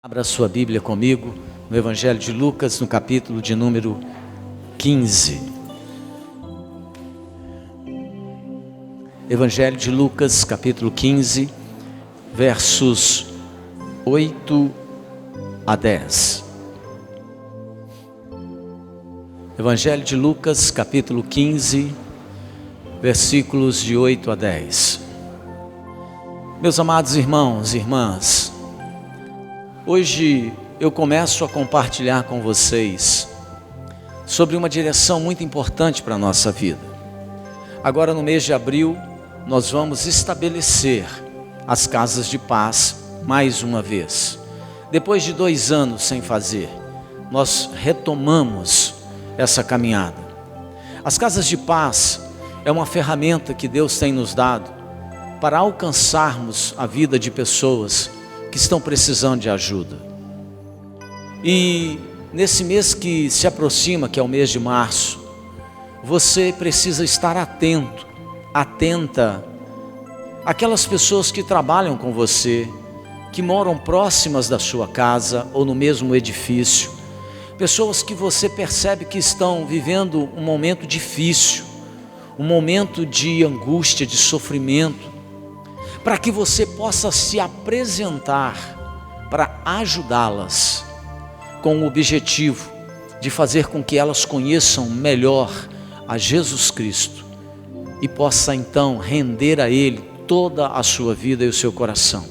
Abra sua Bíblia comigo no Evangelho de Lucas, no capítulo de número 15. Evangelho de Lucas, capítulo 15, versos 8 a 10. Evangelho de Lucas, capítulo 15, versículos de 8 a 10. Meus amados irmãos e irmãs, hoje eu começo a compartilhar com vocês sobre uma direção muito importante para a nossa vida. Agora no mês de abril nós vamos estabelecer as casas de paz mais uma vez. Depois de 2 anos sem fazer, nós retomamos essa caminhada. As casas de paz é uma ferramenta que Deus tem nos dado para alcançarmos a vida de pessoas que estão precisando de ajuda. E nesse mês que se aproxima, que é o mês de março, você precisa estar atenta àquelas pessoas que trabalham com você, que moram próximas da sua casa ou no mesmo edifício, pessoas que você percebe que estão vivendo um momento difícil, um momento de angústia, de sofrimento, para que você possa se apresentar para ajudá-las, com o objetivo de fazer com que elas conheçam melhor a Jesus Cristo e possa então render a Ele toda a sua vida e o seu coração.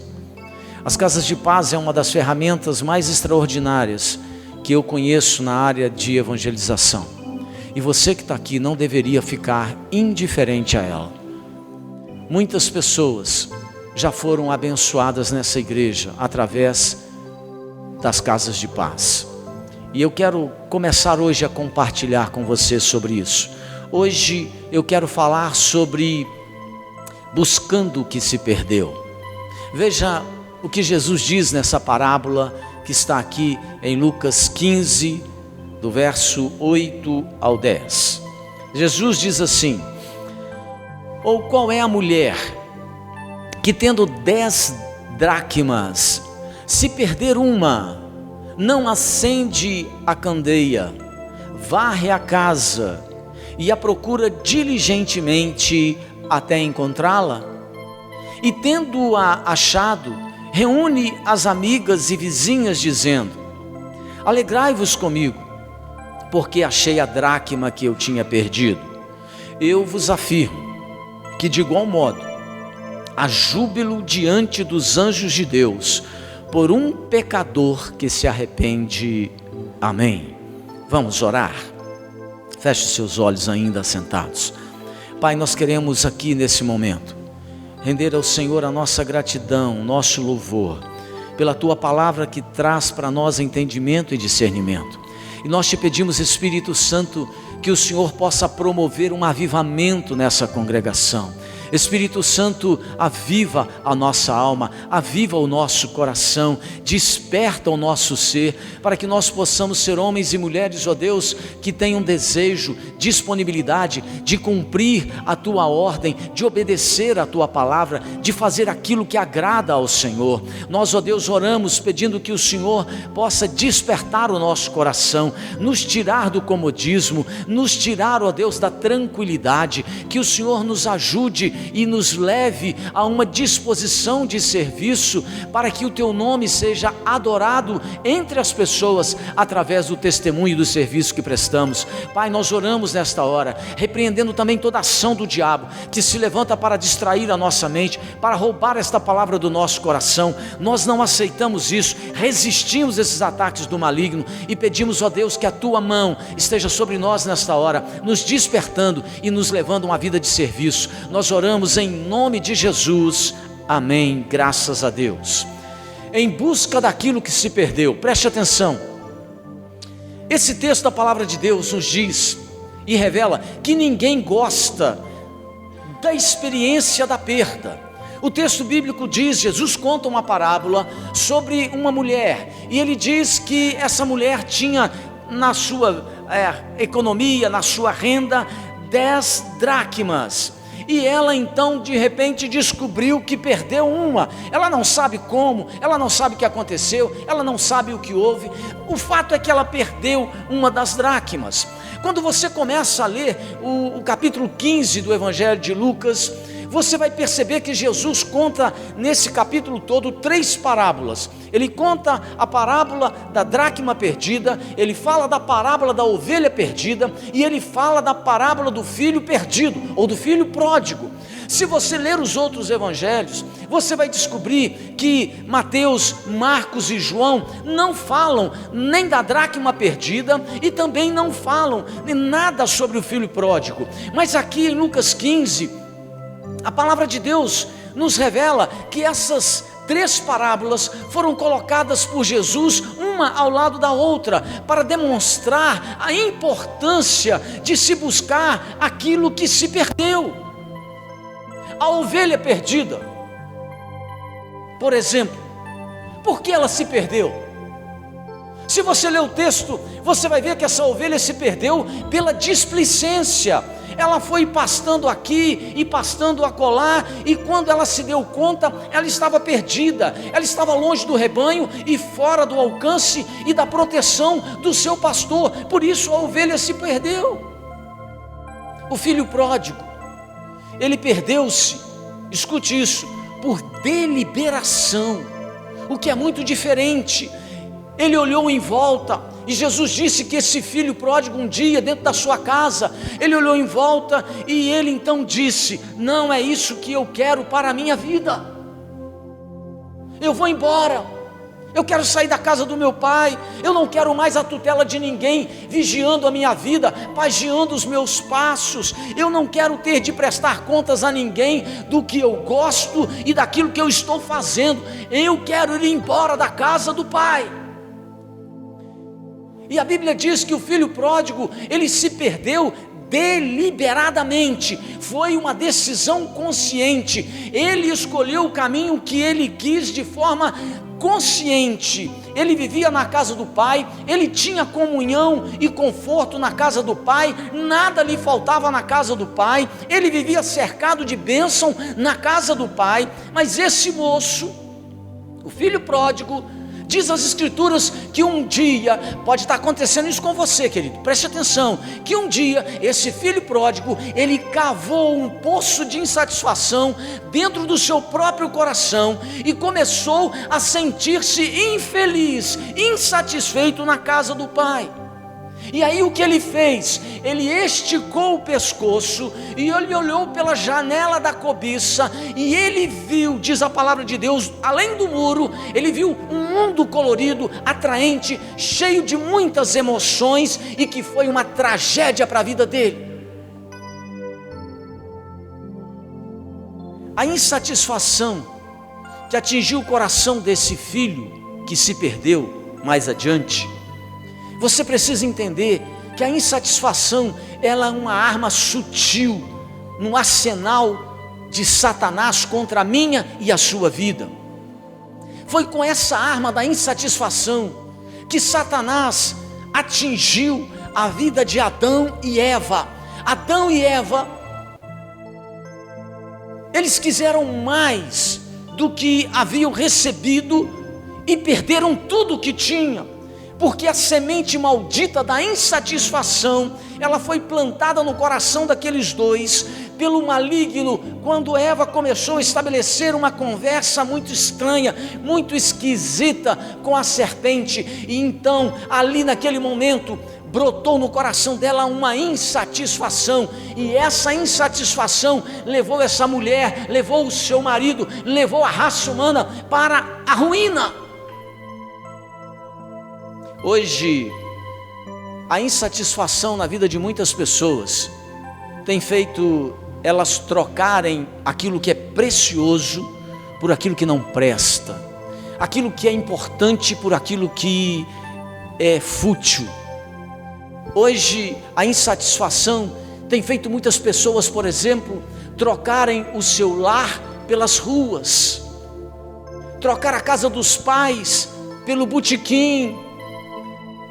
As casas de paz é uma das ferramentas mais extraordinárias que eu conheço na área de evangelização, e você que está aqui não deveria ficar indiferente a ela. Muitas pessoas já foram abençoadas nessa igreja através das casas de paz. E eu quero começar hoje a compartilhar com você sobre isso. Hoje eu quero falar sobre buscando o que se perdeu. Veja o que Jesus diz nessa parábola que está aqui em Lucas 15, do verso 8 ao 10. Jesus diz assim: ou qual é a mulher que tendo 10 dracmas, se perder uma, não acende a candeia, varre a casa e a procura diligentemente até encontrá-la? E tendo-a achado, reúne as amigas e vizinhas dizendo: alegrai-vos comigo, porque achei a dracma que eu tinha perdido. Eu vos afirmo que de igual modo há júbilo diante dos anjos de Deus por um pecador que se arrepende. Amém. Vamos orar? Feche seus olhos ainda sentados. Pai, nós queremos aqui nesse momento render ao Senhor a nossa gratidão, nosso louvor, pela Tua palavra que traz para nós entendimento e discernimento. E nós te pedimos, Espírito Santo, que o Senhor possa promover um avivamento nessa congregação. Espírito Santo, aviva a nossa alma, aviva o nosso coração, desperta o nosso ser, para que nós possamos ser homens e mulheres, ó Deus, que tenham desejo, disponibilidade de cumprir a Tua ordem, de obedecer a Tua palavra, de fazer aquilo que agrada ao Senhor. Nós, ó Deus, oramos pedindo que o Senhor possa despertar o nosso coração, nos tirar do comodismo, nos tirar, ó Deus, da tranquilidade, que o Senhor nos ajude e nos leve a uma disposição de serviço, para que o Teu nome seja adorado entre as pessoas, através do testemunho e do serviço que prestamos. Pai, nós oramos nesta hora, repreendendo também toda ação do diabo, que se levanta para distrair a nossa mente, para roubar esta palavra do nosso coração. Nós não aceitamos isso, resistimos esses ataques do maligno, e pedimos, ó Deus, que a Tua mão esteja sobre nós nesta hora, nos despertando e nos levando a uma vida de serviço. Nós oramos em nome de Jesus, amém, graças a Deus. Em busca daquilo que se perdeu, preste atenção, esse texto da palavra de Deus nos diz e revela que ninguém gosta da experiência da perda. O texto bíblico diz, Jesus conta uma parábola sobre uma mulher, e ele diz que essa mulher tinha na sua economia, na sua renda, 10 dracmas, e ela então de repente descobriu que perdeu uma. Ela não sabe como, ela não sabe o que aconteceu, ela não sabe o que houve. O fato é que ela perdeu uma das dracmas. Quando você começa a ler o capítulo 15 do Evangelho de Lucas, você vai perceber que Jesus conta nesse capítulo todo 3 parábolas. Ele conta a parábola da dracma perdida, ele fala da parábola da ovelha perdida e ele fala da parábola do filho perdido ou do filho pródigo. Se você ler os outros evangelhos, você vai descobrir que Mateus, Marcos e João não falam nem da dracma perdida e também não falam nada sobre o filho pródigo. Mas aqui em Lucas 15, a palavra de Deus nos revela que essas 3 parábolas foram colocadas por Jesus, uma ao lado da outra, para demonstrar a importância de se buscar aquilo que se perdeu. A ovelha perdida, por exemplo, por que ela se perdeu? Se você ler o texto, você vai ver que essa ovelha se perdeu pela displicência. Ela foi pastando aqui e pastando acolá, e quando ela se deu conta, ela estava perdida, ela estava longe do rebanho e fora do alcance e da proteção do seu pastor. Por isso a ovelha se perdeu. O filho pródigo, ele perdeu-se, escute isso, por deliberação, o que é muito diferente. Ele olhou em volta, e Jesus disse que esse filho pródigo um dia dentro da sua casa, ele olhou em volta e ele então disse: não é isso que eu quero para a minha vida, eu vou embora, eu quero sair da casa do meu pai, eu não quero mais a tutela de ninguém vigiando a minha vida, pagiando os meus passos, eu não quero ter de prestar contas a ninguém do que eu gosto e daquilo que eu estou fazendo, eu quero ir embora da casa do pai. E a Bíblia diz que o filho pródigo, ele se perdeu deliberadamente, foi uma decisão consciente, ele escolheu o caminho que ele quis de forma consciente. Ele vivia na casa do pai, ele tinha comunhão e conforto na casa do pai, nada lhe faltava na casa do pai, ele vivia cercado de bênção na casa do pai. Mas esse moço, o filho pródigo, diz as escrituras que um dia, pode estar acontecendo isso com você, querido, preste atenção, que um dia esse filho pródigo, ele cavou um poço de insatisfação dentro do seu próprio coração e começou a sentir-se infeliz, insatisfeito na casa do pai. E aí o que ele fez? Ele esticou o pescoço e ele olhou pela janela da cobiça e ele viu, diz a palavra de Deus, além do muro, ele viu um mundo colorido, atraente, cheio de muitas emoções e que foi uma tragédia para a vida dele. A insatisfação que atingiu o coração desse filho que se perdeu mais adiante, você precisa entender que a insatisfação, ela é uma arma sutil no arsenal de Satanás contra a minha e a sua vida. Foi com essa arma da insatisfação que Satanás atingiu a vida de Adão e Eva. Adão e Eva, eles quiseram mais do que haviam recebido e perderam tudo o que tinham. Porque a semente maldita da insatisfação, ela foi plantada no coração daqueles dois, pelo maligno, quando Eva começou a estabelecer uma conversa muito estranha, muito esquisita com a serpente, e então, ali naquele momento, brotou no coração dela uma insatisfação, e essa insatisfação levou essa mulher, levou o seu marido, levou a raça humana para a ruína. Hoje, a insatisfação na vida de muitas pessoas tem feito elas trocarem aquilo que é precioso por aquilo que não presta, aquilo que é importante por aquilo que é fútil. Hoje, a insatisfação tem feito muitas pessoas, por exemplo, trocarem o seu lar pelas ruas, trocar a casa dos pais pelo botequim,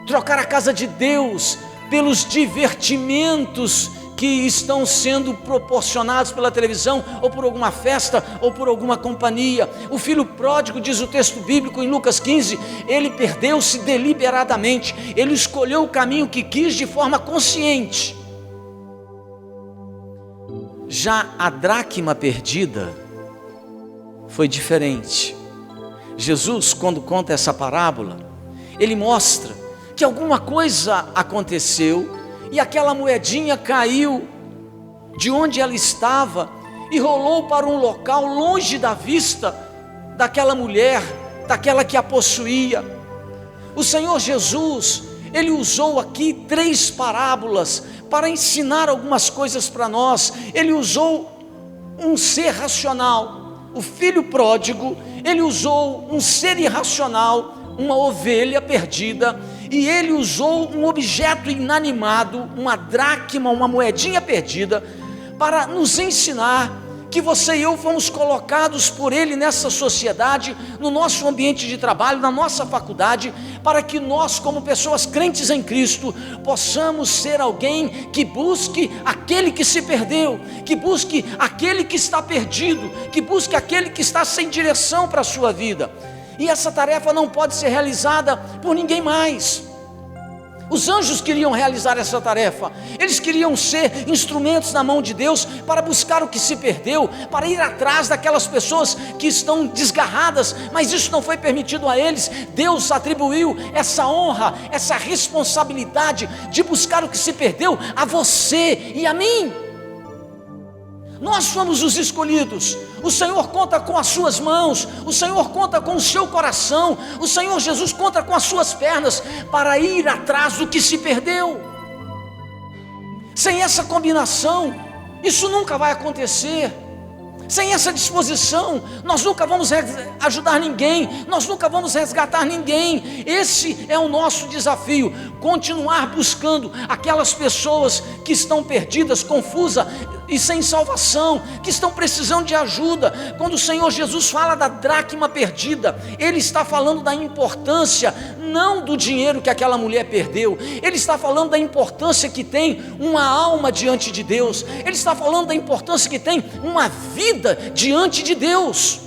trocar a casa de Deus pelos divertimentos que estão sendo proporcionados pela televisão, ou por alguma festa, ou por alguma companhia. O filho pródigo, diz o texto bíblico em Lucas 15, ele perdeu-se deliberadamente, ele escolheu o caminho que quis de forma consciente. Já a dracma perdida foi diferente. Jesus, quando conta essa parábola, ele mostra que alguma coisa aconteceu e aquela moedinha caiu de onde ela estava e rolou para um local longe da vista daquela mulher, daquela que a possuía. O Senhor Jesus, ele usou aqui 3 parábolas para ensinar algumas coisas para nós. Ele usou um ser racional, o filho pródigo. Ele usou um ser irracional, uma ovelha perdida, e ele usou um objeto inanimado, uma dracma, uma moedinha perdida, para nos ensinar que você e eu fomos colocados por ele nessa sociedade, no nosso ambiente de trabalho, na nossa faculdade, para que nós, como pessoas crentes em Cristo, possamos ser alguém que busque aquele que se perdeu, que busque aquele que está perdido, que busque aquele que está sem direção para a sua vida. E essa tarefa não pode ser realizada por ninguém mais. Os anjos queriam realizar essa tarefa, eles queriam ser instrumentos na mão de Deus para buscar o que se perdeu, para ir atrás daquelas pessoas que estão desgarradas, mas isso não foi permitido a eles. Deus atribuiu essa honra, essa responsabilidade de buscar o que se perdeu a você e a mim. Nós somos os escolhidos. O Senhor conta com as suas mãos, o Senhor conta com o seu coração, o Senhor Jesus conta com as suas pernas para ir atrás do que se perdeu. Sem essa combinação, isso nunca vai acontecer. Sem essa disposição, nós nunca vamos ajudar ninguém, nós nunca vamos resgatar ninguém. Esse é o nosso desafio, continuar buscando aquelas pessoas que estão perdidas, confusas e sem salvação, que estão precisando de ajuda. Quando o Senhor Jesus fala da dracma perdida, Ele está falando da importância, não do dinheiro que aquela mulher perdeu. Ele está falando da importância que tem uma alma diante de Deus. Ele está falando da importância que tem uma vida diante de Deus.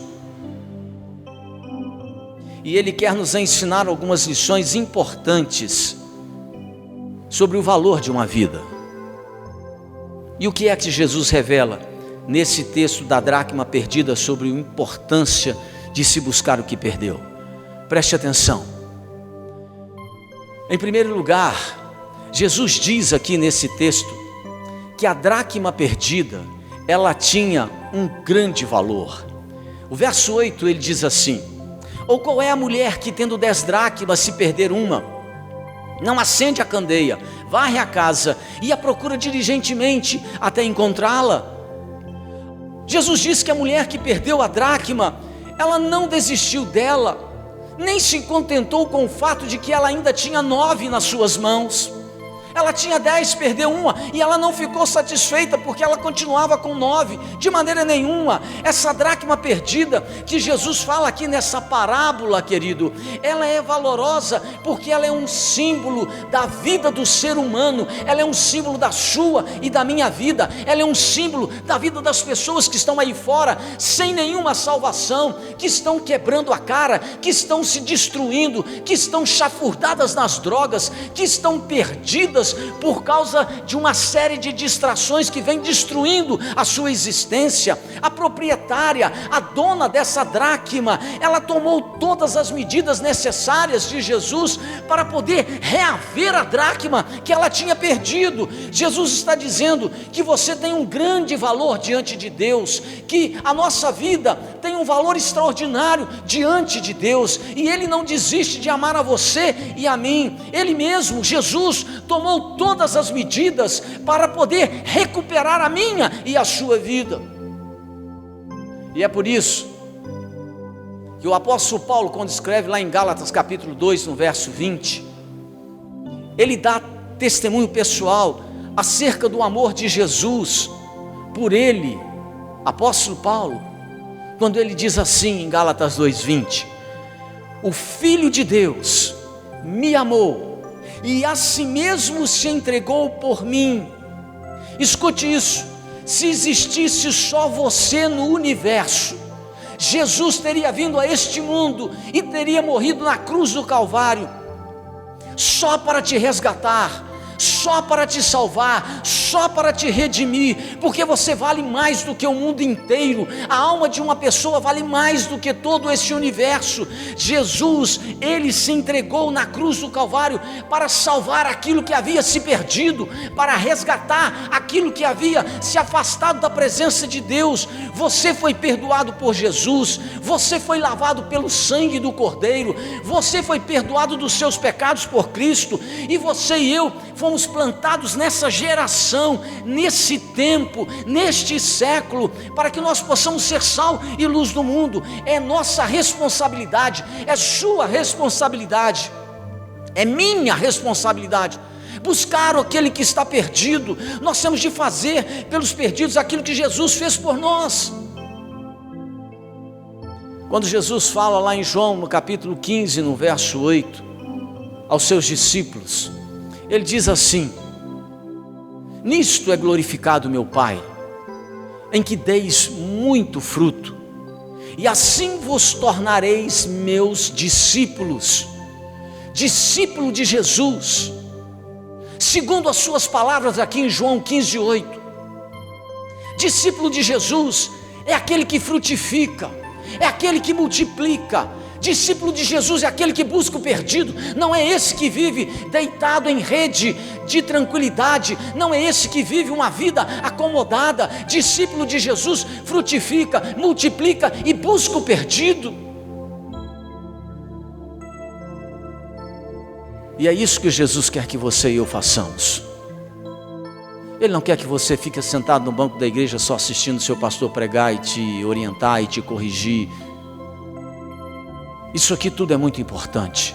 E Ele quer nos ensinar algumas lições importantes sobre o valor de uma vida. E o que é que Jesus revela nesse texto da dracma perdida sobre a importância de se buscar o que perdeu? Preste atenção. Em primeiro lugar, Jesus diz aqui nesse texto que a dracma perdida, ela tinha um grande valor. O verso 8 ele diz assim: ou qual é a mulher que tendo 10 dracmas se perder uma, não acende a candeia, varre a casa e a procura diligentemente até encontrá-la? Jesus diz que a mulher que perdeu a dracma, ela não desistiu dela, nem se contentou com o fato de que ela ainda tinha 9 nas suas mãos. Ela tinha 10, perdeu uma, e ela não ficou satisfeita, porque ela continuava com 9, de maneira nenhuma. Essa dracma perdida, que Jesus fala aqui nessa parábola, querido, ela é valorosa, porque ela é um símbolo da vida do ser humano, ela é um símbolo da sua e da minha vida, ela é um símbolo da vida das pessoas que estão aí fora, sem nenhuma salvação, que estão quebrando a cara, que estão se destruindo, que estão chafurdadas nas drogas, que estão perdidas por causa de uma série de distrações que vem destruindo a sua existência. A proprietária, a dona dessa dracma, ela tomou todas as medidas necessárias de Jesus para poder reaver a dracma que ela tinha perdido. Jesus está dizendo que você tem um grande valor diante de Deus, que a nossa vida tem um valor extraordinário diante de Deus, e Ele não desiste de amar a você e a mim. Ele mesmo, Jesus, tomou todas as medidas para poder recuperar a minha e a sua vida. E é por isso que o apóstolo Paulo, quando escreve lá em Gálatas capítulo 2, no verso 20, ele dá testemunho pessoal acerca do amor de Jesus por ele, apóstolo Paulo, quando ele diz assim em Gálatas 2:20: o Filho de Deus me amou e a si mesmo se entregou por mim. Escute isso: se existisse só você no universo, Jesus teria vindo a este mundo e teria morrido na cruz do Calvário, só para te resgatar, só para te salvar, só para te redimir, porque você vale mais do que o mundo inteiro. A alma de uma pessoa vale mais do que todo esse universo. Jesus, ele se entregou na cruz do Calvário para salvar aquilo que havia se perdido, para resgatar aquilo que havia se afastado da presença de Deus. Você foi perdoado por Jesus, você foi lavado pelo sangue do Cordeiro, você foi perdoado dos seus pecados por Cristo, e você e eu fomos plantados nessa geração, nesse tempo, neste século, para que nós possamos ser sal e luz do mundo. É nossa responsabilidade, é sua responsabilidade, é minha responsabilidade buscar aquele que está perdido. Nós temos de fazer pelos perdidos aquilo que Jesus fez por nós. Quando Jesus fala lá em João, no capítulo 15, no verso 8, aos seus discípulos, ele diz assim: nisto é glorificado meu Pai, em que deis muito fruto, e assim vos tornareis meus discípulos. Discípulo de Jesus, segundo as suas palavras aqui em João 15, 8. Discípulo de Jesus é aquele que frutifica, é aquele que multiplica. Discípulo de Jesus é aquele que busca o perdido, não é esse que vive deitado em rede de tranquilidade, não é esse que vive uma vida acomodada. Discípulo de Jesus frutifica, multiplica e busca o perdido. E é isso que Jesus quer que você e eu façamos. Ele não quer que você fique sentado no banco da igreja só assistindo o seu pastor pregar e te orientar e te corrigir. Isso aqui tudo é muito importante,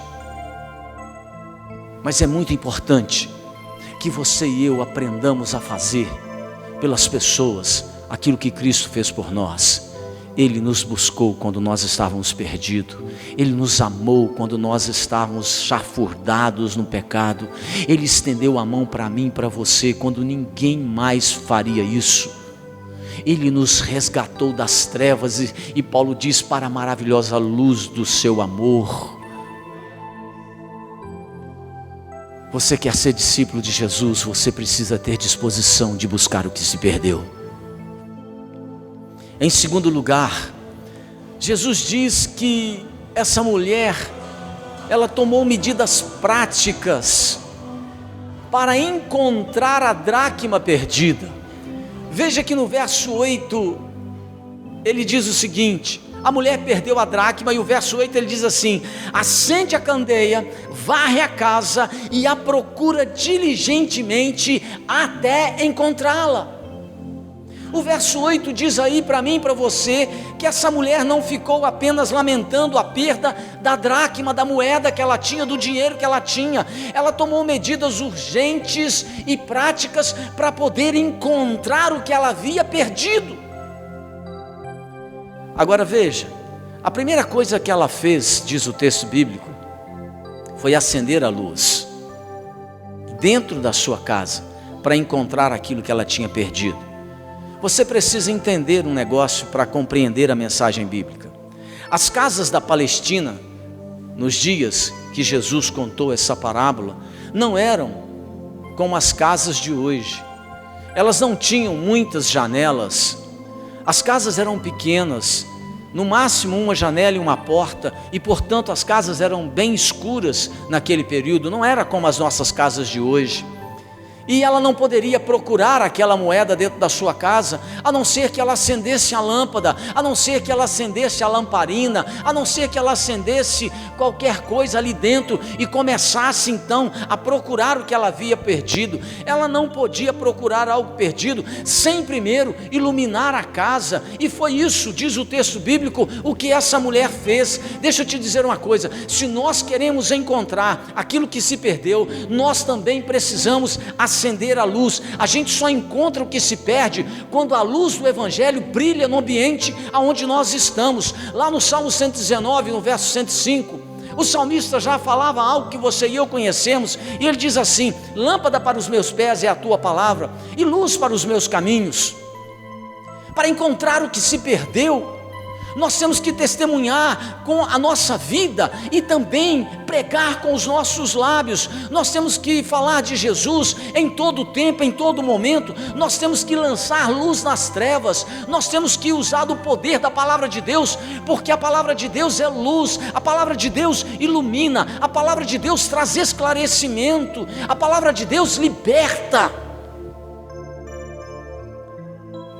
mas é muito importante que você e eu aprendamos a fazer pelas pessoas aquilo que Cristo fez por nós. Ele nos buscou quando nós estávamos perdidos, Ele nos amou quando nós estávamos chafurdados no pecado, Ele estendeu a mão para mim e para você quando ninguém mais faria isso. Ele nos resgatou das trevas e Paulo diz, para a maravilhosa luz do seu amor. Você quer ser discípulo de Jesus, você precisa ter disposição de buscar o que se perdeu. Em segundo lugar, Jesus diz que essa mulher, ela tomou medidas práticas para encontrar a dracma perdida. Veja que no verso 8, ele diz o seguinte: a mulher perdeu a dracma, e o verso 8 ele diz assim: acende a candeia, varre a casa e a procura diligentemente até encontrá-la. O verso 8 diz aí para mim e para você que essa mulher não ficou apenas lamentando a perda da dracma, da moeda que ela tinha, do dinheiro que ela tinha. Ela tomou medidas urgentes e práticas para poder encontrar o que ela havia perdido. Agora veja, a primeira coisa que ela fez, diz o texto bíblico, foi acender a luz dentro da sua casa para encontrar aquilo que ela tinha perdido. Você precisa entender um negócio para compreender a mensagem bíblica. As casas da Palestina, nos dias que Jesus contou essa parábola, não eram como as casas de hoje. Elas não tinham muitas janelas, as casas eram pequenas, no máximo uma janela e uma porta, e portanto as casas eram bem escuras naquele período, não era como as nossas casas de hoje. E ela não poderia procurar aquela moeda dentro da sua casa, a não ser que ela acendesse a lâmpada, a não ser que ela acendesse a lamparina, a não ser que ela acendesse qualquer coisa ali dentro e começasse então a procurar o que ela havia perdido. Ela não podia procurar algo perdido sem primeiro iluminar a casa, e foi isso, diz o texto bíblico, o que essa mulher fez. Deixa eu te dizer uma coisa: se nós queremos encontrar aquilo que se perdeu, nós também precisamos acender a luz. A gente só encontra o que se perde quando a luz do Evangelho brilha no ambiente aonde nós estamos. Lá no Salmo 119, no verso 105, O salmista já falava algo que você e eu conhecemos, e ele diz assim: lâmpada para os meus pés é a tua palavra, e luz para os meus caminhos. Para encontrar o que se perdeu, nós temos que testemunhar com a nossa vida e também pregar com os nossos lábios. Nós temos que falar de Jesus em todo tempo, em todo momento. Nós temos que lançar luz nas trevas. Nós temos que usar do poder da palavra de Deus, porque a palavra de Deus é luz, a palavra de Deus ilumina, a palavra de Deus traz esclarecimento, a palavra de Deus liberta.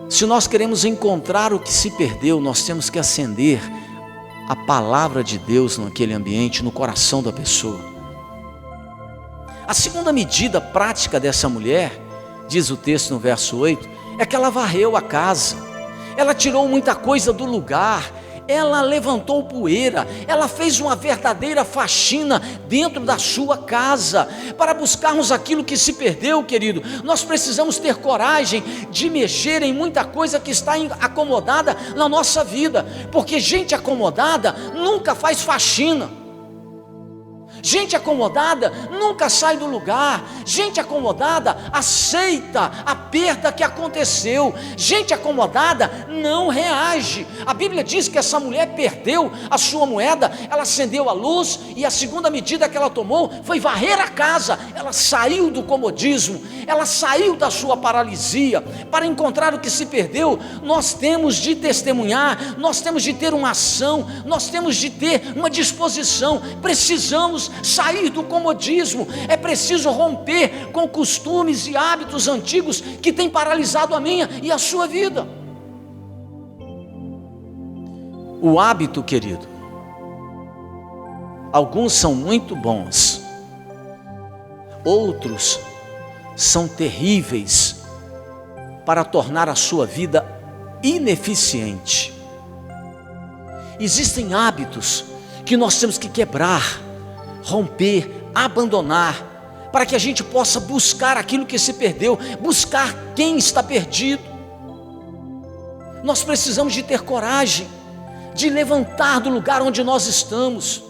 Se nós queremos encontrar o que se perdeu, nós temos que acender a palavra de Deus naquele ambiente, no coração da pessoa. A segunda medida prática dessa mulher, diz o texto no verso 8, é que ela varreu a casa, ela tirou muita coisa do lugar, ela levantou poeira, ela fez uma verdadeira faxina dentro da sua casa. Para buscarmos aquilo que se perdeu, querido, nós precisamos ter coragem de mexer em muita coisa que está acomodada na nossa vida, porque gente acomodada nunca faz faxina. Gente acomodada nunca sai do lugar. Gente acomodada aceita a perda que aconteceu. Gente acomodada não reage. A Bíblia diz que essa mulher perdeu a sua moeda, ela acendeu a luz, e a segunda medida que ela tomou foi varrer a casa. Ela saiu do comodismo, ela saiu da sua paralisia. Para encontrar o que se perdeu, nós temos de testemunhar, nós temos de ter uma ação, nós temos de ter uma disposição. Precisamos sair do comodismo, é preciso romper com costumes e hábitos antigos que têm paralisado a minha e a sua vida. O hábito, querido, alguns são muito bons, outros são terríveis para tornar a sua vida ineficiente. Existem hábitos que nós temos que quebrar, romper, abandonar, para que a gente possa buscar aquilo que se perdeu, buscar quem está perdido. Nós precisamos de ter coragem, de levantar do lugar onde nós estamos,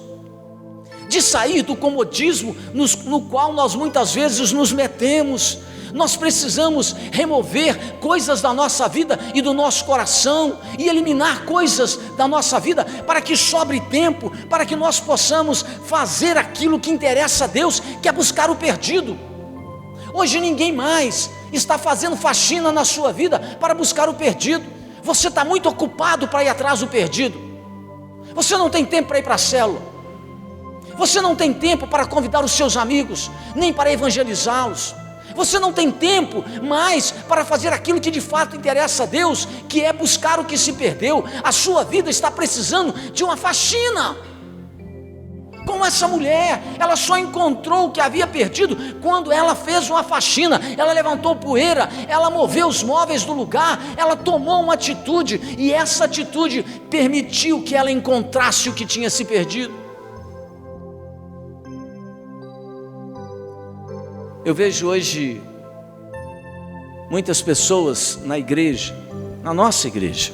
de sair do comodismo no qual nós muitas vezes nos metemos. Nós precisamos remover coisas da nossa vida e do nosso coração, e eliminar coisas da nossa vida, para que sobre tempo, para que nós possamos fazer aquilo que interessa a Deus, que é buscar o perdido. Hoje ninguém mais está fazendo faxina na sua vida para buscar o perdido. Você está muito ocupado para ir atrás do perdido. Você não tem tempo para ir para a célula, você não tem tempo para convidar os seus amigos, nem para evangelizá-los. Você não tem tempo mais para fazer aquilo que de fato interessa a Deus, que é buscar o que se perdeu. A sua vida está precisando de uma faxina. Como essa mulher, ela só encontrou o que havia perdido quando ela fez uma faxina. Ela levantou poeira, ela moveu os móveis do lugar, ela tomou uma atitude, e essa atitude permitiu que ela encontrasse o que tinha se perdido. Eu vejo hoje muitas pessoas na igreja, na nossa igreja,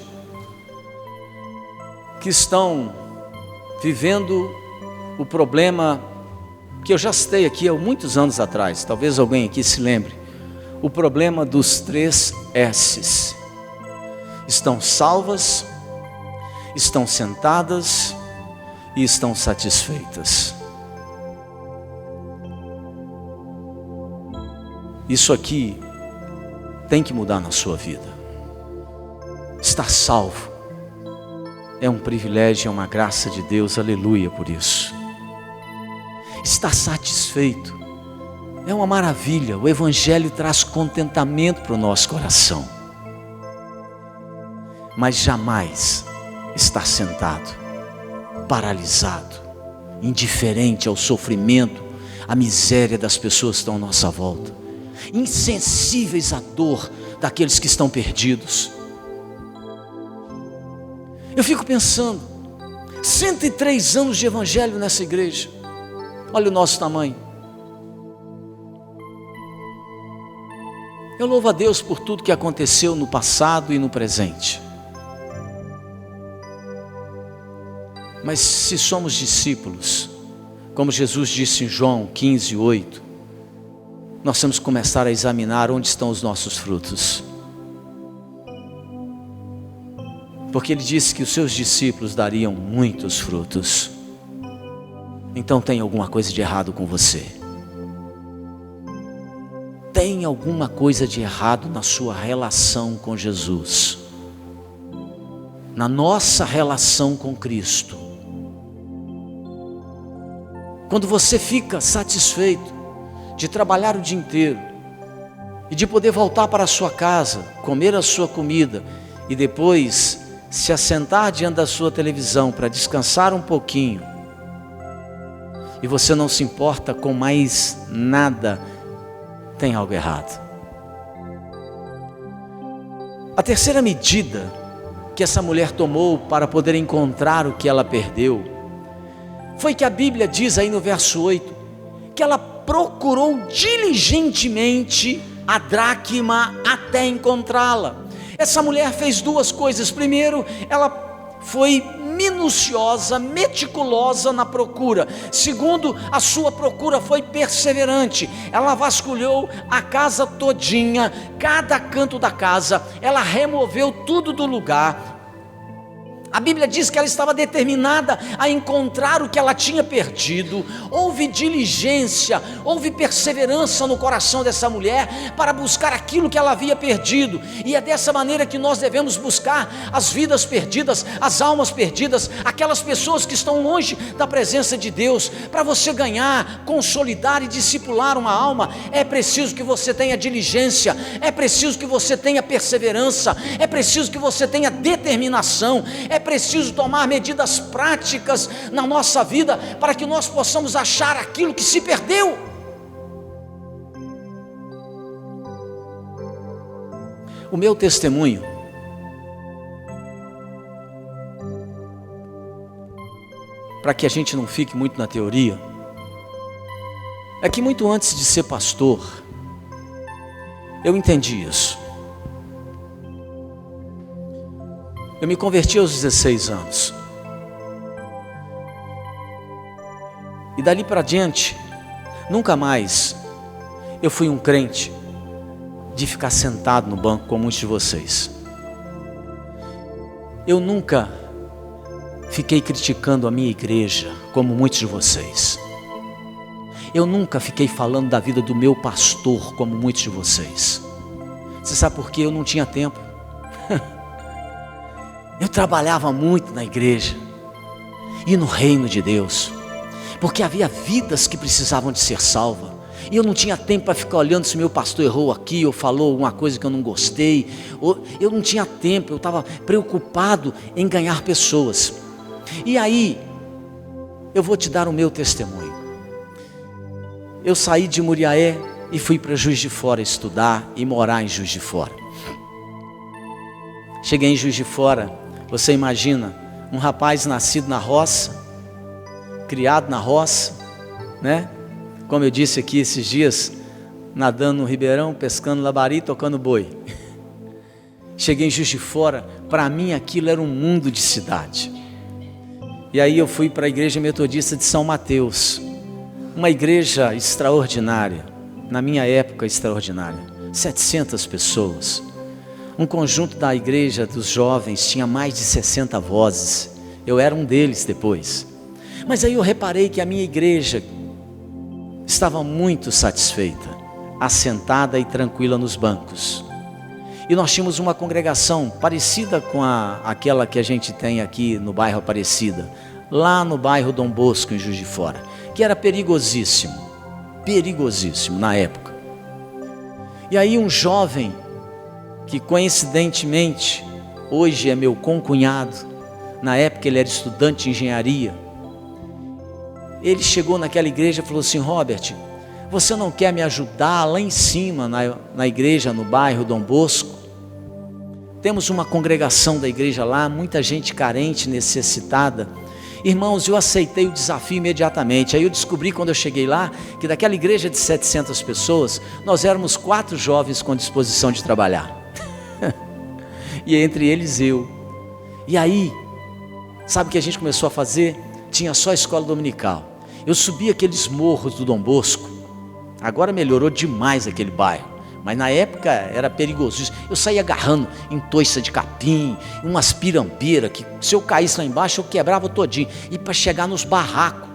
que estão vivendo o problema que eu já citei aqui há muitos anos atrás, talvez alguém aqui se lembre, o problema dos 3 S's. Estão salvas, estão sentadas e estão satisfeitas. Isso aqui tem que mudar na sua vida. Estar salvo é um privilégio, é uma graça de Deus, aleluia por isso. Estar satisfeito é uma maravilha. O Evangelho traz contentamento para o nosso coração. Mas jamais estar sentado, paralisado, indiferente ao sofrimento, à miséria das pessoas que estão à nossa volta, insensíveis à dor daqueles que estão perdidos. Eu fico pensando, 103 anos de evangelho nessa igreja, olha o nosso tamanho. Eu louvo a Deus por tudo que aconteceu no passado e no presente. Mas se somos discípulos, Como Jesus disse em João 15:8, nós temos que começar a examinar onde estão os nossos frutos. Porque Ele disse que os seus discípulos dariam muitos frutos. Então tem alguma coisa de errado com você. Tem alguma coisa de errado na sua relação com Jesus, na nossa relação com Cristo. Quando você fica satisfeito de trabalhar o dia inteiro e de poder voltar para a sua casa, comer a sua comida e depois se assentar diante da sua televisão para descansar um pouquinho, e você não se importa com mais nada, tem algo errado. A terceira medida que essa mulher tomou para poder encontrar o que ela perdeu foi que a Bíblia diz aí no verso 8 que ela procurou diligentemente a dracma até encontrá-la. Essa mulher fez duas coisas. Primeiro, ela foi minuciosa, meticulosa na procura. Segundo, a sua procura foi perseverante. Ela vasculhou a casa todinha, cada canto da casa, ela removeu tudo do lugar. A Bíblia diz que ela estava determinada a encontrar o que ela tinha perdido. Houve diligência, houve perseverança no coração dessa mulher para buscar aquilo que ela havia perdido. E é dessa maneira que nós devemos buscar as vidas perdidas, as almas perdidas, aquelas pessoas que estão longe da presença de Deus. Para você ganhar, consolidar e discipular uma alma, é preciso que você tenha diligência, é preciso que você tenha perseverança, é preciso que você tenha determinação, é preciso tomar medidas práticas na nossa vida para que nós possamos achar aquilo que se perdeu. O meu testemunho para que a gente não fique muito na teoria é que muito antes de ser pastor eu entendi isso. Eu me converti aos 16 anos. E dali para diante, nunca mais eu fui um crente de ficar sentado no banco como muitos de vocês. Eu nunca fiquei criticando a minha igreja como muitos de vocês. Eu nunca fiquei falando da vida do meu pastor como muitos de vocês. Você sabe por quê? Eu não tinha tempo. Eu trabalhava muito na igreja e no reino de Deus, porque havia vidas que precisavam de ser salvas, e eu não tinha tempo para ficar olhando se meu pastor errou aqui, ou falou alguma coisa que eu não gostei, eu não tinha tempo, eu estava preocupado em ganhar pessoas. E aí, eu vou te dar o meu testemunho. Eu saí de Muriaé e fui para Juiz de Fora estudar e morar em Juiz de Fora. Cheguei em Juiz de Fora. Você imagina, um rapaz nascido na roça, criado na roça, né? Como eu disse aqui esses dias, nadando no ribeirão, pescando labari, tocando boi. Cheguei em Juiz de Fora, para mim aquilo era um mundo de cidade. E aí eu fui para a Igreja Metodista de São Mateus, uma igreja extraordinária, na minha época extraordinária, 700 pessoas. Um conjunto da igreja dos jovens tinha mais de 60 vozes. Eu era um deles depois. Mas aí eu reparei que a minha igreja estava muito satisfeita, assentada e tranquila nos bancos. E nós tínhamos uma congregação parecida com aquela que a gente tem aqui no bairro Aparecida, lá no bairro Dom Bosco, em Juiz de Fora, que era perigosíssimo na época. E aí um jovem, que coincidentemente hoje é meu concunhado, na época ele era estudante de engenharia, ele chegou naquela igreja e falou assim: Robert, você não quer me ajudar lá em cima na igreja, no bairro Dom Bosco? Temos uma congregação da igreja lá, muita gente carente, necessitada. Irmãos, eu aceitei o desafio imediatamente. Aí eu descobri, quando eu cheguei lá, que daquela igreja de 700 pessoas, nós éramos 4 jovens com disposição de trabalhar. E entre eles eu. E aí, sabe o que a gente começou a fazer? Tinha só escola dominical. Eu subi aqueles morros do Dom Bosco. Agora melhorou demais aquele bairro, mas na época era perigoso. Eu saía agarrando em toiça de capim, umas pirambeiras, que se eu caísse lá embaixo eu quebrava todinho. E para chegar nos barracos,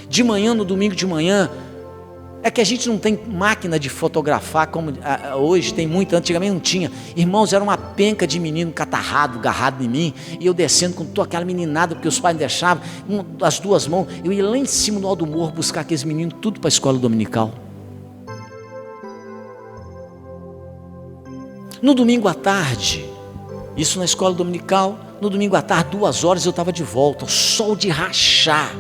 de manhã, no domingo de manhã, é que a gente não tem máquina de fotografar como hoje tem muito, antigamente não tinha. Irmãos, era uma penca de menino catarrado, agarrado em mim, e eu descendo com toda aquela meninada, porque os pais não deixavam, as duas mãos, eu ia lá em cima do alto do morro buscar aqueles meninos, tudo para a escola dominical. No domingo à tarde, isso na escola dominical, no domingo à tarde, 2 horas eu estava de volta, sol de rachar.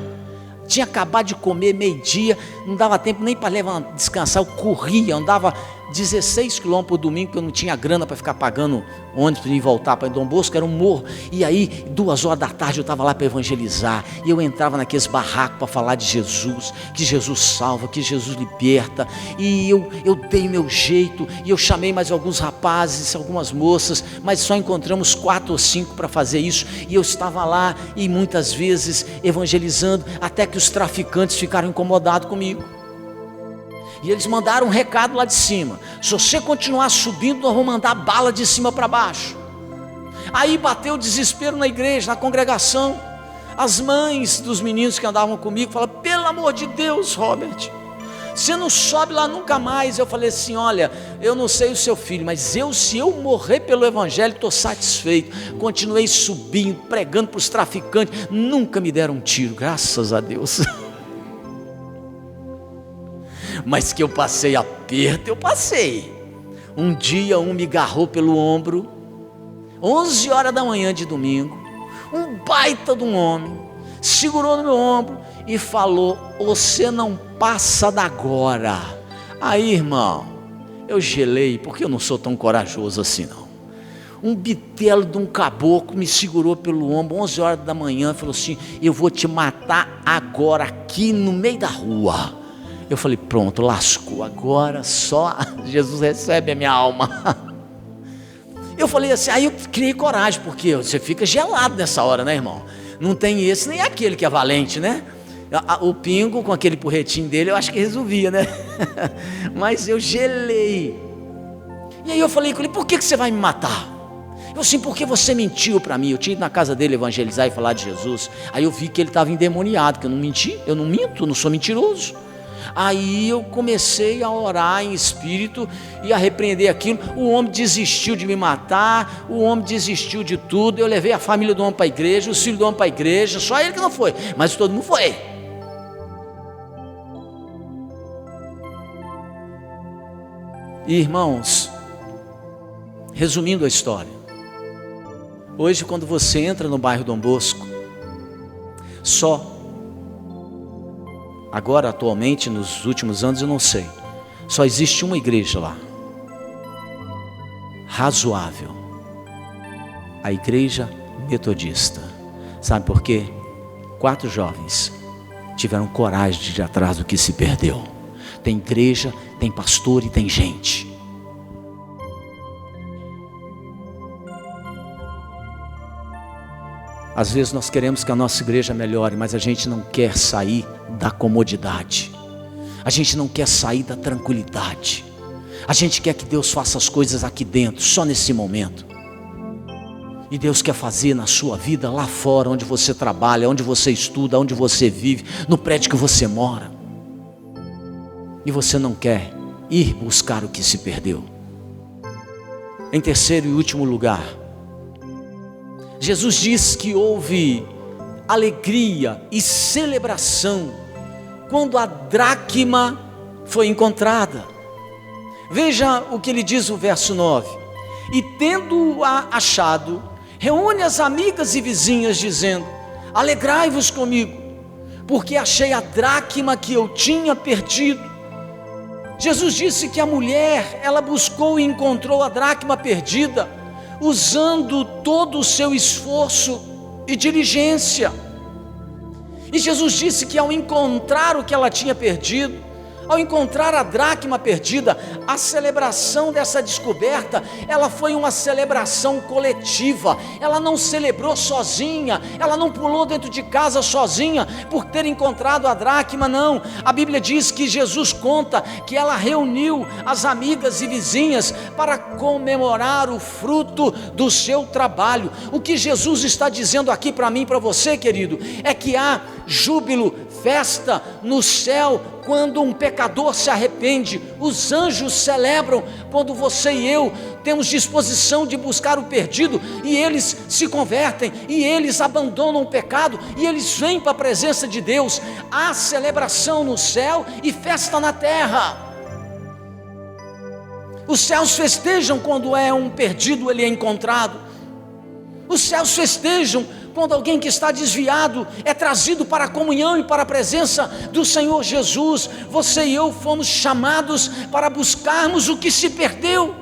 Tinha acabado de comer, meio-dia, não dava tempo nem para descansar, eu corria, andava 16 quilômetros por domingo, porque eu não tinha grana para ficar pagando ônibus para ir voltar para Dom Bosco, era um morro. E aí, 2 horas da tarde eu estava lá para evangelizar, e eu entrava naqueles barracos para falar de Jesus, que Jesus salva, que Jesus liberta, e eu dei meu jeito, e eu chamei mais alguns rapazes, algumas moças, mas só encontramos 4 ou 5 para fazer isso, e eu estava lá, e muitas vezes evangelizando, até que os traficantes ficaram incomodados comigo. E eles mandaram um recado lá de cima: se você continuar subindo, nós vamos mandar bala de cima para baixo. Aí bateu o desespero na igreja, na congregação. As mães dos meninos que andavam comigo falaram: pelo amor de Deus, Robert, você não sobe lá nunca mais. Eu falei assim: olha, eu não sei o seu filho, mas se eu morrer pelo evangelho, estou satisfeito. Continuei subindo, pregando para os traficantes, nunca me deram um tiro, graças a Deus. Mas que eu passei aperto, eu passei. Um dia um me agarrou pelo ombro, 11 horas da manhã de domingo, um baita de um homem, segurou no meu ombro e falou: você não passa da agora. Aí, irmão, eu gelei, porque eu não sou tão corajoso assim não. Um bitelo de um caboclo me segurou pelo ombro, 11 horas da manhã, falou assim: eu vou te matar agora, aqui no meio da rua. Eu falei: pronto, lascou, agora só Jesus recebe a minha alma. Eu falei assim, aí eu criei coragem, porque você fica gelado nessa hora, né, irmão? Não tem esse nem aquele que é valente, né? O Pingo com aquele porretinho dele, eu acho que resolvia, né? Mas eu gelei. E aí eu falei com ele: por que você vai me matar? Eu assim: porque você mentiu para mim. Eu tinha ido na casa dele evangelizar e falar de Jesus. Aí eu vi que ele estava endemoniado, que eu não menti, eu não minto, eu não sou mentiroso. Aí eu comecei a orar em espírito e a repreender aquilo. O homem desistiu de me matar, o homem desistiu de tudo. Eu levei a família do homem para a igreja, os filhos do homem para a igreja, só ele que não foi, mas todo mundo foi. E, irmãos, resumindo a história, hoje quando você entra no bairro Dom Bosco, agora atualmente, nos últimos anos eu não sei, só existe uma igreja lá, razoável, a Igreja Metodista. Sabe por quê? 4 jovens tiveram coragem de ir atrás do que se perdeu. Tem igreja, tem pastor e tem gente. Às vezes nós queremos que a nossa igreja melhore, mas a gente não quer sair da comodidade, a gente não quer sair da tranquilidade, a gente quer que Deus faça as coisas aqui dentro, só nesse momento. E Deus quer fazer na sua vida lá fora, onde você trabalha, onde você estuda, onde você vive, no prédio que você mora. E você não quer ir buscar o que se perdeu. Em terceiro e último lugar, Jesus diz que houve alegria e celebração quando a dracma foi encontrada. Veja o que ele diz no verso 9: e tendo-a achado, reúne as amigas e vizinhas, dizendo: alegrai-vos comigo, porque achei a dracma que eu tinha perdido. Jesus disse que a mulher, ela buscou e encontrou a dracma perdida, usando todo o seu esforço e diligência. E Jesus disse que ao encontrar o que ela tinha perdido, Ao encontrar a dracma perdida, a celebração dessa descoberta, ela foi uma celebração coletiva. Ela não celebrou sozinha, ela não pulou dentro de casa sozinha por ter encontrado a dracma, não. A Bíblia diz que Jesus conta que ela reuniu as amigas e vizinhas para comemorar o fruto do seu trabalho. O que Jesus está dizendo aqui para mim e para você, querido, é que há júbilo, festa no céu quando um pecador se arrepende. Os anjos celebram quando você e eu temos disposição de buscar o perdido, e eles se convertem, e eles abandonam o pecado, e eles vêm para a presença de Deus. Há celebração no céu e festa na terra. Os céus festejam quando um perdido ele é encontrado. Os céus festejam quando alguém que está desviado é trazido para a comunhão e para a presença do Senhor Jesus. Você e eu fomos chamados para buscarmos o que se perdeu.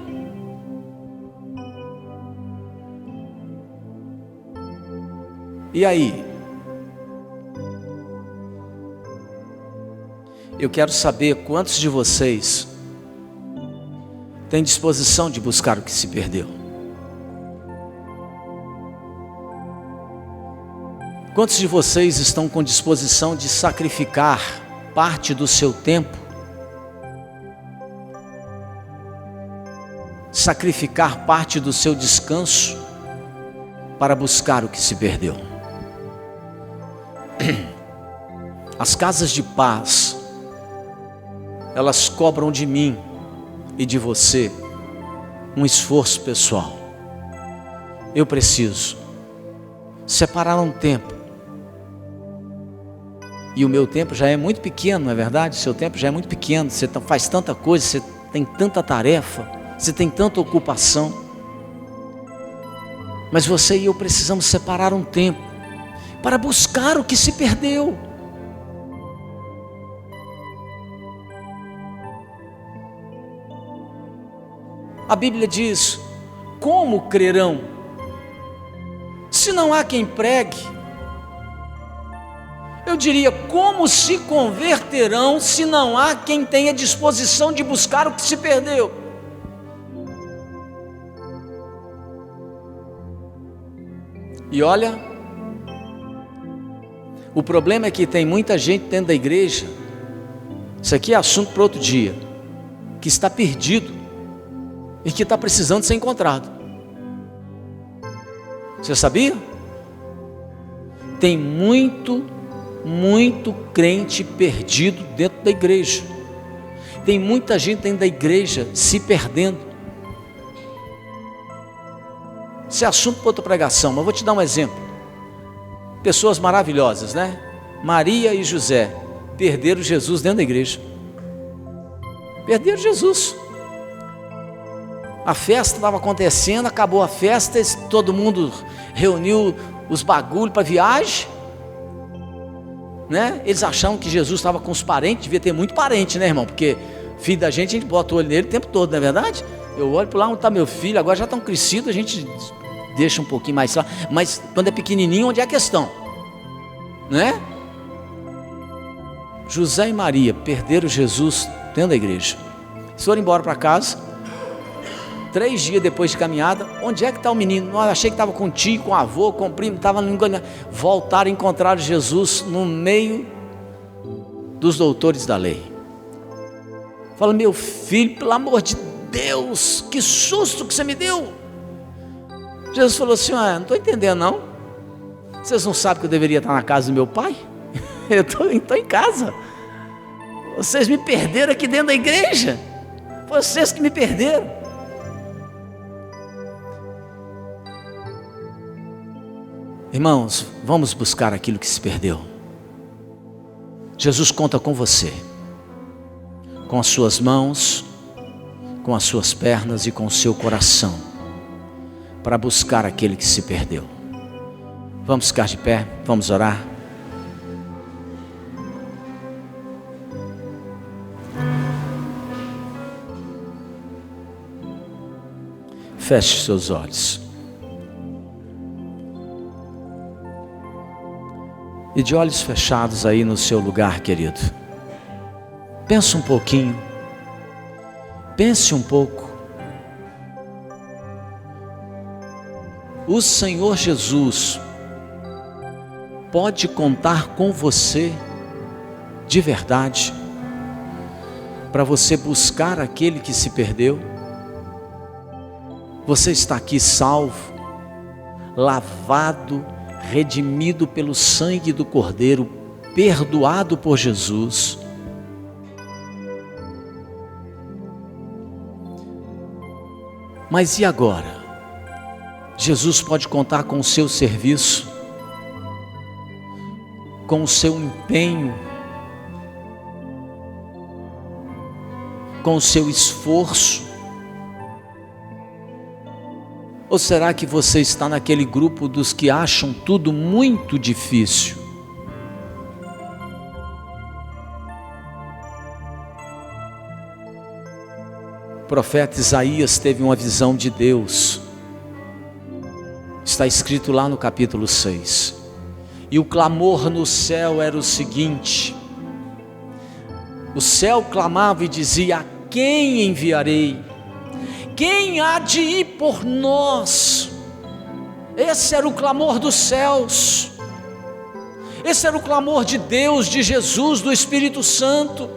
E aí? Eu quero saber quantos de vocês têm disposição de buscar o que se perdeu. Quantos de vocês estão com disposição de sacrificar parte do seu tempo, sacrificar parte do seu descanso para buscar o que se perdeu? As casas de paz, elas cobram de mim e de você um esforço pessoal. Eu preciso separar um tempo. E o meu tempo já é muito pequeno, não é verdade? O seu tempo já é muito pequeno, você faz tanta coisa, você tem tanta tarefa, você tem tanta ocupação. Mas você e eu precisamos separar um tempo para buscar o que se perdeu. A Bíblia diz: como crerão, se não há quem pregue? Eu diria, como se converterão se não há quem tenha disposição de buscar o que se perdeu? E olha, o problema é que tem muita gente dentro da igreja, isso aqui é assunto para outro dia, que está perdido e que está precisando ser encontrado. Você sabia? Tem muito crente perdido dentro da igreja. Tem muita gente dentro da igreja se perdendo. Isso é assunto para outra pregação, mas vou te dar um exemplo. Pessoas maravilhosas, né? Maria e José perderam Jesus dentro da igreja. Perderam Jesus. A festa estava acontecendo, acabou a festa, todo mundo reuniu os bagulhos para viagem, né? Eles achavam que Jesus estava com os parentes, devia ter muito parente, né, irmão? Porque filho da gente, a gente bota o olho nele o tempo todo, não é verdade? Eu olho para lá onde está meu filho, agora já estão crescidos, a gente deixa um pouquinho mais lá, mas quando é pequenininho, onde é a questão? Né? José e Maria perderam Jesus dentro da igreja. Eles foram embora para casa. 3 dias depois de caminhada, onde é que está o menino? Eu achei que estava com o tio, com o avô, com o primo, estava no engano. Voltaram e encontraram Jesus no meio dos doutores da lei. Fala, meu filho, pelo amor de Deus, que susto que você me deu. Jesus falou assim: não estou entendendo não. Vocês não sabem que eu deveria estar na casa do meu pai? Eu estou em casa. Vocês me perderam aqui dentro da igreja. Vocês que me perderam. Irmãos, vamos buscar aquilo que se perdeu. Jesus conta com você, com as suas mãos, com as suas pernas e com o seu coração, para buscar aquele que se perdeu. Vamos ficar de pé, vamos orar. Feche seus olhos. E de olhos fechados aí no seu lugar, querido, Pensa um pouquinho. Pense um pouco. O Senhor Jesus pode contar com você de verdade, para você buscar aquele que se perdeu. Você está aqui salvo, lavado, redimido pelo sangue do Cordeiro, perdoado por Jesus. Mas e agora? Jesus pode contar com o seu serviço, com o seu empenho, com o seu esforço? Ou será que você está naquele grupo dos que acham tudo muito difícil? O profeta Isaías teve uma visão de Deus. Está escrito lá no capítulo 6. E o clamor no céu era o seguinte: o céu clamava e dizia: a quem enviarei? Quem há de ir por nós? Esse era o clamor dos céus. Esse era o clamor de Deus, de Jesus, do Espírito Santo.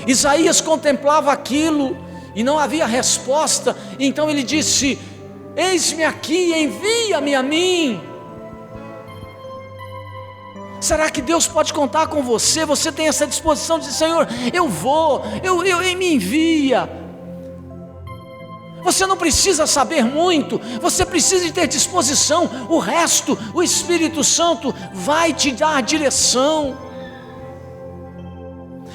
Isaías contemplava aquilo e não havia resposta. Então ele disse: eis-me aqui, envia-me a mim. Será que Deus pode contar com você? Você tem essa disposição de dizer: Senhor, eu vou, me envia. Você não precisa saber muito, você precisa de ter disposição. O resto, o Espírito Santo vai te dar direção.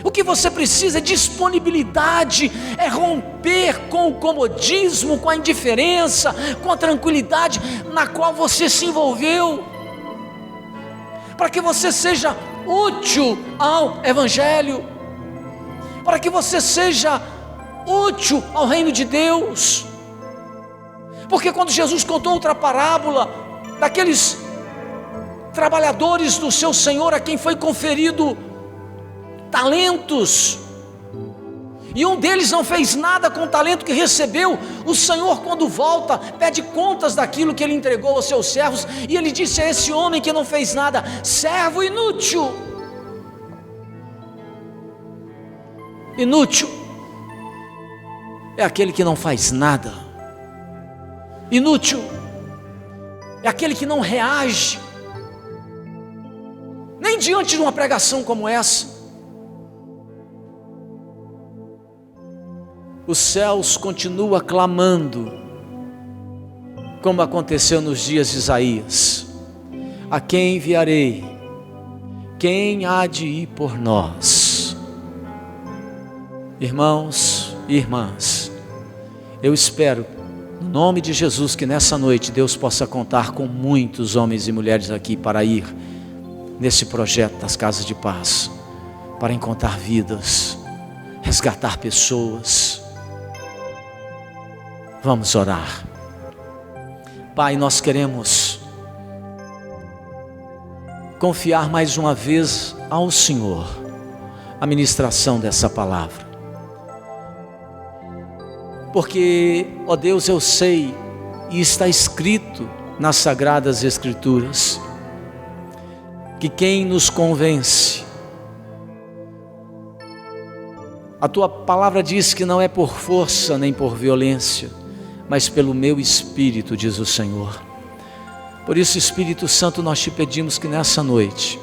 O que você precisa é disponibilidade, é romper com o comodismo, com a indiferença, com a tranquilidade na qual você se envolveu, para que você seja útil ao Evangelho, para que você seja útil ao reino de Deus. Porque quando Jesus contou outra parábola daqueles trabalhadores do seu Senhor a quem foi conferido talentos, e um deles não fez nada com o talento que recebeu, o Senhor, quando volta, pede contas daquilo que ele entregou aos seus servos, e ele disse a esse homem que não fez nada: servo inútil. Inútil é aquele que não faz nada. Inútil é aquele que não reage, nem diante de uma pregação como essa. Os céus continuam clamando, como aconteceu nos dias de Isaías: a quem enviarei? Quem há de ir por nós? Irmãos e irmãs, eu espero, no nome de Jesus, que nessa noite Deus possa contar com muitos homens e mulheres aqui para ir nesse projeto das Casas de Paz, para encontrar vidas, resgatar pessoas. Vamos orar. Pai, nós queremos confiar mais uma vez ao Senhor a ministração dessa palavra, porque, ó Deus, eu sei, e está escrito nas Sagradas Escrituras, que quem nos convence, a Tua palavra diz que não é por força nem por violência, mas pelo meu Espírito, diz o Senhor. Por isso, Espírito Santo, nós te pedimos que nessa noite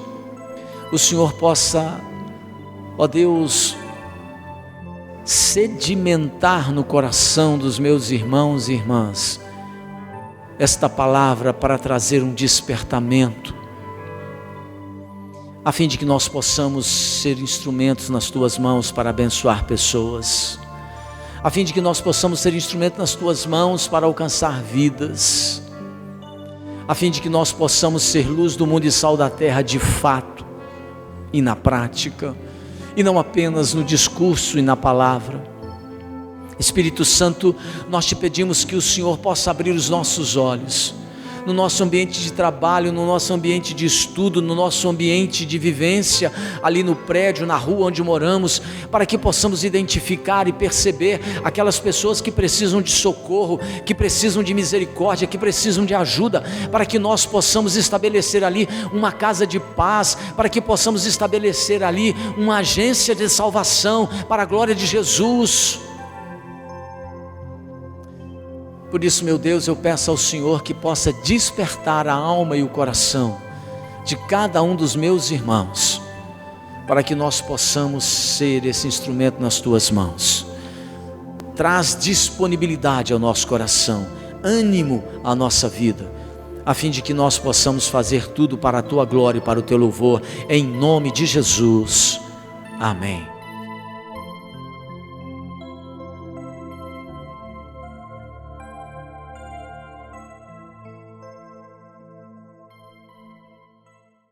o Senhor possa, ó Deus, sedimentar no coração dos meus irmãos e irmãs esta palavra, para trazer um despertamento, a fim de que nós possamos ser instrumentos nas Tuas mãos para abençoar pessoas, a fim de que nós possamos ser instrumento nas Tuas mãos para alcançar vidas, a fim de que nós possamos ser luz do mundo e sal da terra de fato e na prática, e não apenas no discurso e na palavra. Espírito Santo, nós te pedimos que o Senhor possa abrir os nossos olhos, no nosso ambiente de trabalho, no nosso ambiente de estudo, no nosso ambiente de vivência, ali no prédio, na rua onde moramos, para que possamos identificar e perceber aquelas pessoas que precisam de socorro, que precisam de misericórdia, que precisam de ajuda, para que nós possamos estabelecer ali uma casa de paz, para que possamos estabelecer ali uma agência de salvação para a glória de Jesus. Por isso, meu Deus, eu peço ao Senhor que possa despertar a alma e o coração de cada um dos meus irmãos, para que nós possamos ser esse instrumento nas tuas mãos. Traz disponibilidade ao nosso coração, ânimo à nossa vida, a fim de que nós possamos fazer tudo para a tua glória e para o teu louvor, em nome de Jesus. Amém.